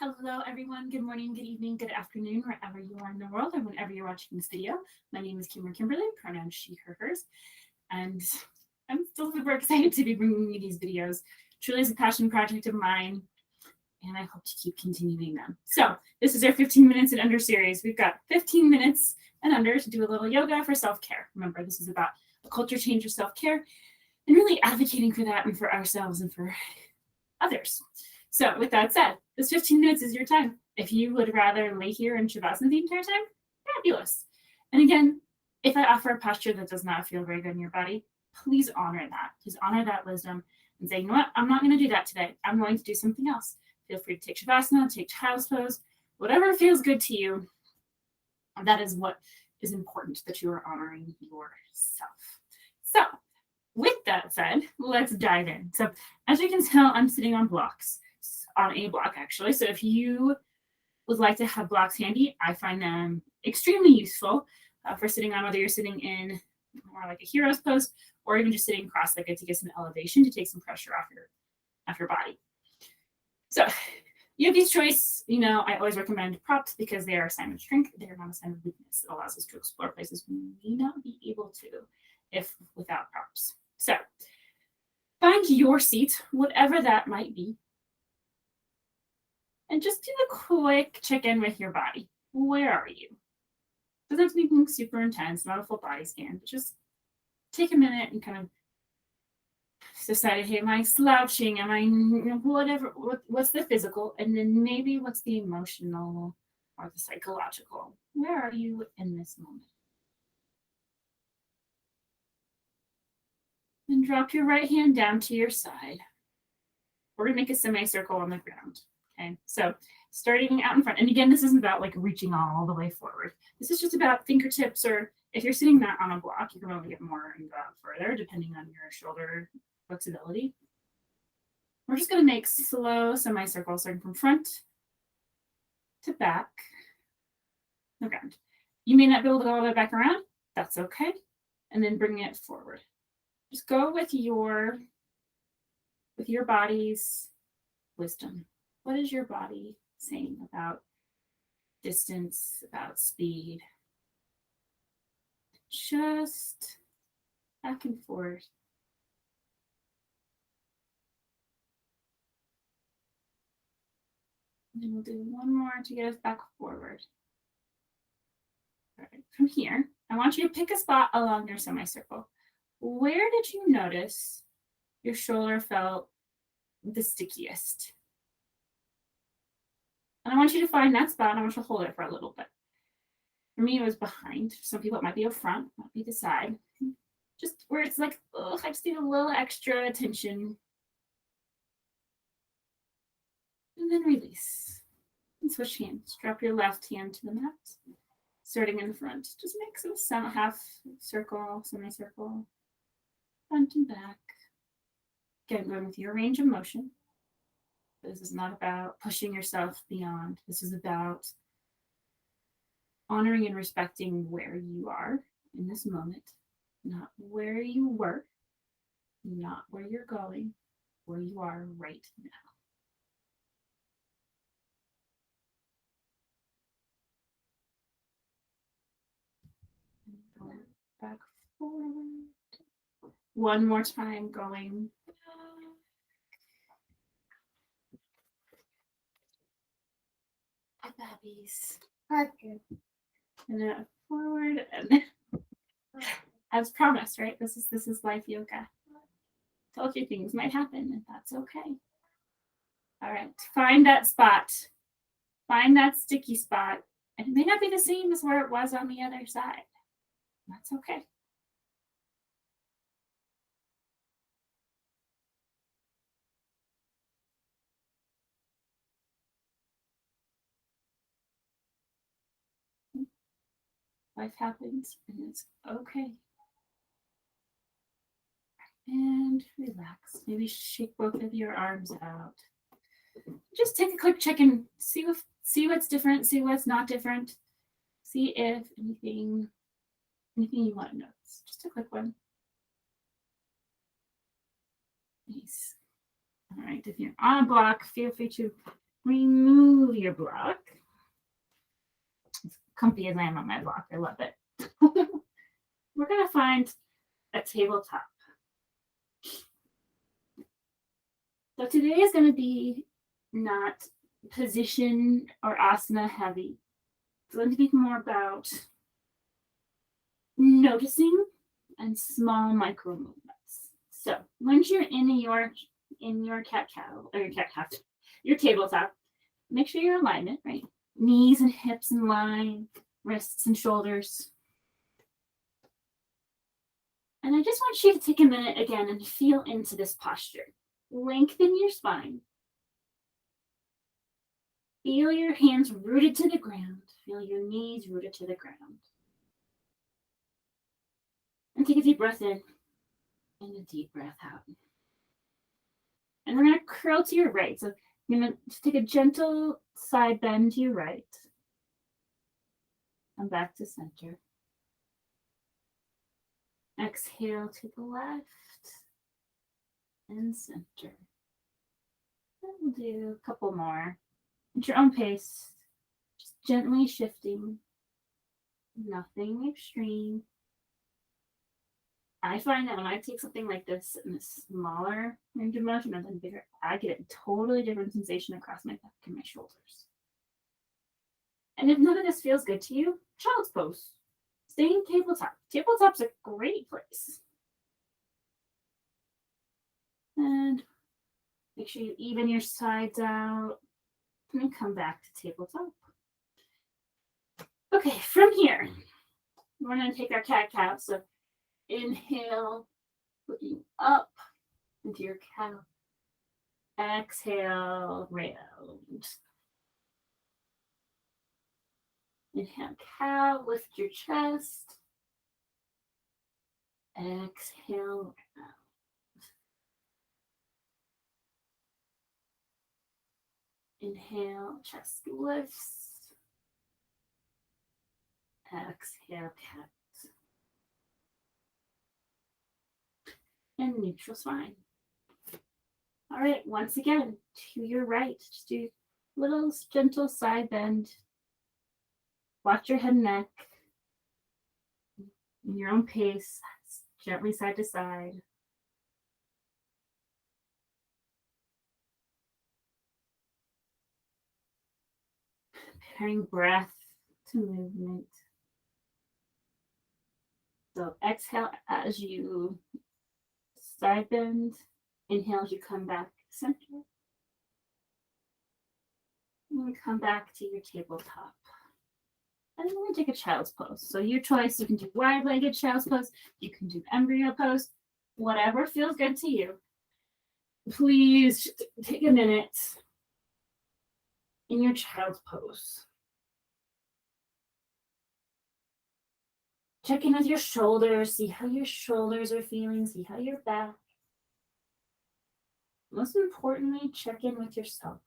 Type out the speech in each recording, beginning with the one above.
Hello, everyone. Good morning, good evening, good afternoon, wherever you are in the world or whenever you're watching this video. My name is Kimberly, pronouns she, her, hers, and I'm still super excited to be bringing you these videos. Truly is a passion project of mine, and I hope to keep continuing them. So this is our 15 minutes and under series. We've got 15 minutes and under to do a little yoga for self-care. Remember, this is about a culture change of self-care and really advocating for that and for ourselves and for others. So with that said, this 15 minutes is your time. If you would rather lay here in Shavasana the entire time, fabulous. And again, if I offer a posture that does not feel very good in your body, please honor that. Please honor that wisdom and say, you know what, I'm not going to do that today. I'm going to do something else. Feel free to take Shavasana, take child's pose, whatever feels good to you. That is what is important, that you are honoring yourself. So with that said, let's dive in. So as you can tell, I'm sitting on blocks. On a block, actually. So if you would like to have blocks handy, I find them extremely useful for sitting on, whether you're sitting in more like a hero's pose or even just sitting cross-legged to get some elevation, to take some pressure off your body. So you have these choice. I always recommend props because they are a sign of strength. They are not a sign of weakness. It allows us to explore places we may not be able to if without props. So find your seat, whatever that might be. And just do a quick check-in with your body. Where are you? Doesn't have to be anything super intense, not a full body scan, but just take a minute and kind of decide, hey, am I slouching? Am I whatever? What's the physical? And then maybe what's the emotional or the psychological? Where are you in this moment? And drop your right hand down to your side. We're going to make a semicircle on the ground. Okay, so starting out in front, and again, this isn't about like reaching all the way forward. This is just about fingertips, or if you're sitting that on a block, you can really get more and go out further depending on your shoulder flexibility. We're just going to make slow semicircles starting from front to back. The ground. You may not be able to go all the way back around. That's okay. And then bring it forward. Just go with your body's wisdom. What is your body saying about distance, about speed? Just back and forth. And then we'll do one more to get us back forward. All right, from here, I want you to pick a spot along your semicircle. Where did you notice your shoulder felt the stickiest? And I want you to find that spot, and I want you to hold it for a little bit. For me, it was behind. For some people, it might be up front, might be the side. Just where it's like, oh, I just need a little extra attention. And then release. And switch hands. Drop your left hand to the mat. Starting in the front. Just make some half circle, semicircle, front and back. Again, going with your range of motion. This is not about pushing yourself beyond. This is about honoring and respecting where you are in this moment, not where you were, not where you're going, where you are right now. And go back forward. One more time, going back. Babbies. Okay. And then forward, and as promised, right? This is life yoga. Told you things might happen, and that's okay. All right, find that spot. Find that sticky spot. And it may not be the same as where it was on the other side. That's okay. Life happens, and it's okay. And relax. Maybe shake both of your arms out. Just take a quick check and see what's different, see what's not different. See if anything you want to notice. Just a quick one. Nice. All right, if you're on a block, feel free to remove your block. As comfy as I am on my block, I love it. We're going to find a tabletop. So today is going to be not position or asana heavy. It's going to be more about noticing and small micro movements. So once you're in your cat cow or your tabletop, make sure your alignment, right? Knees and hips in line, wrists and shoulders. And I just want you to take a minute again and feel into this posture. Lengthen your spine. Feel your hands rooted to the ground. Feel your knees rooted to the ground. And take a deep breath in and a deep breath out. And we're going to curl to your right. So you're going to take a gentle side bend to your right. Come back to center. Exhale to the left and center. And we'll do a couple more. At your own pace, just gently shifting. Nothing extreme. I find that when I take something like this in a smaller range of motion, and then bigger, I get a totally different sensation across my back and my shoulders. And if none of this feels good to you, child's pose. Stay in tabletop. Tabletop's a great place. And make sure you even your sides out. And then come back to tabletop. Okay, from here, we're going to take our cat-cow. So inhale, looking up into your cow. Exhale, round. Inhale, cow, lift your chest. Exhale, round. Inhale, chest lifts. Exhale, cat. And neutral spine. All right, once again, to your right, just do a little gentle side bend. Watch your head and neck. In your own pace, gently side to side. Pairing breath to movement. So exhale as you side bend. Inhale as you come back center. And come back to your tabletop. And then we're going to take a child's pose. So your choice, you can do wide-legged child's pose. You can do embryo pose. Whatever feels good to you. Please take a minute in your child's pose. Check in with your shoulders. See how your shoulders are feeling. See how your back. Most importantly, check in with yourself.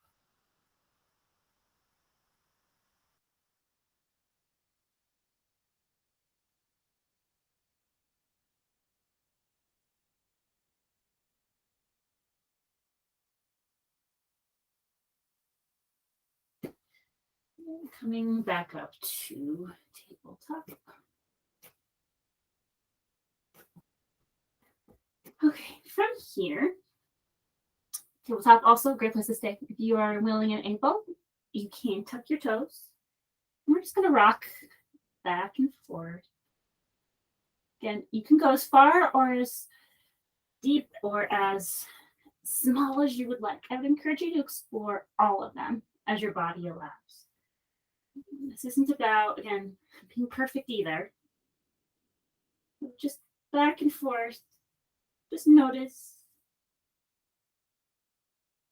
And coming back up to tabletop. Okay, from here, tabletop also a great place to stay. If you are willing and able, you can tuck your toes. We're just going to rock back and forth. Again, you can go as far or as deep or as small as you would like. I would encourage you to explore all of them as your body allows. This isn't about, again, being perfect either. Just back and forth. Just notice.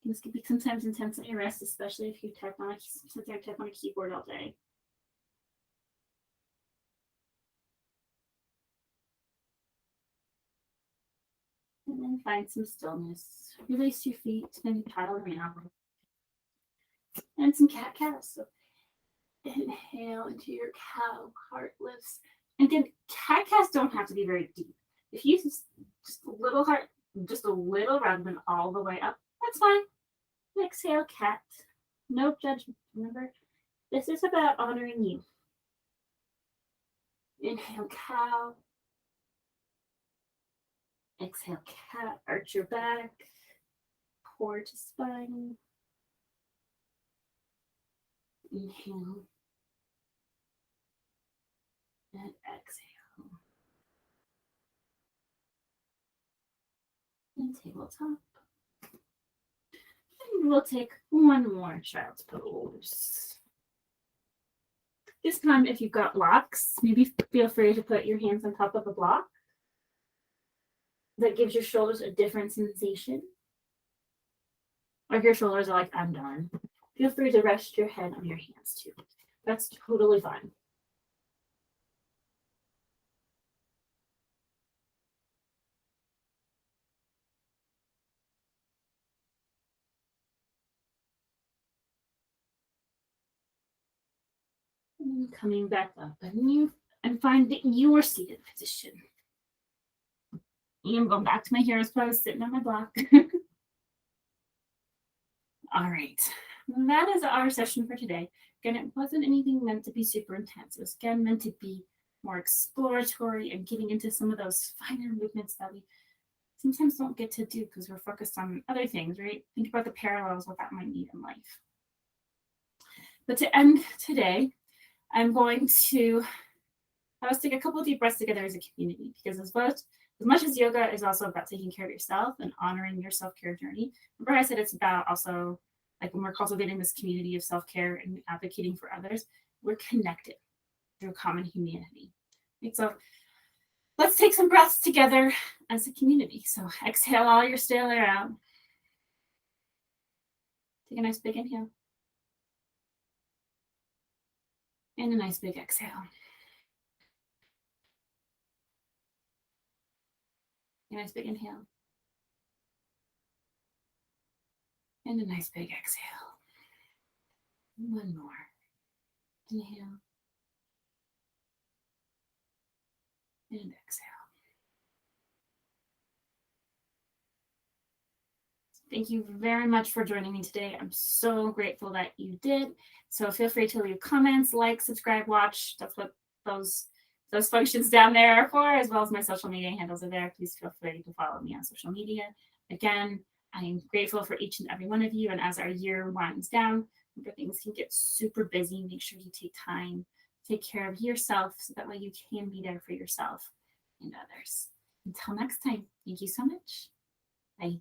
This can be sometimes intense on your wrist, especially if you type on a keyboard all day. And then find some stillness. Release your feet, then paddle around. And some cat-cows. So inhale into your cow, heart lifts. And again, cat-cows don't have to be very deep. If you just a little heart, just a little rather than all the way up, that's fine. Exhale, cat. No judgment. Remember, this is about honoring you. Inhale, cow. Exhale, cat. Arch your back. Core to spine. Inhale. And exhale. And tabletop. And we'll take one more child's pose. This time, if you've got blocks, maybe feel free to put your hands on top of a block. That gives your shoulders a different sensation. Or if your shoulders are like, I'm done. Feel free to rest your head on your hands too. That's totally fine. And coming back up and find that you are seated position. And I'm going back to my hero's pose, sitting on my block. All right. That is our session for today. Again, it wasn't anything meant to be super intense. It was, again, meant to be more exploratory and getting into some of those finer movements that we sometimes don't get to do because we're focused on other things, right? Think about the parallels, what that might mean in life. But to end today, I'm going to have us take a couple of deep breaths together as a community, because as much as yoga is also about taking care of yourself and honoring your self-care journey, remember I said it's about also, like when we're cultivating this community of self-care and advocating for others, we're connected through common humanity. Right? So let's take some breaths together as a community. So exhale all your stale air out. Take a nice big inhale. And a nice big exhale. A nice big inhale. And a nice big exhale. One more. Inhale. And exhale. Thank you very much for joining me today. I'm so grateful that you did. So feel free to leave comments, like, subscribe, watch. That's what those functions down there are for, as well as my social media handles are there. Please feel free to follow me on social media. Again, I'm grateful for each and every one of you. And as our year winds down, remember things can get super busy. Make sure you take time, take care of yourself so that way you can be there for yourself and others. Until next time, thank you so much. Bye.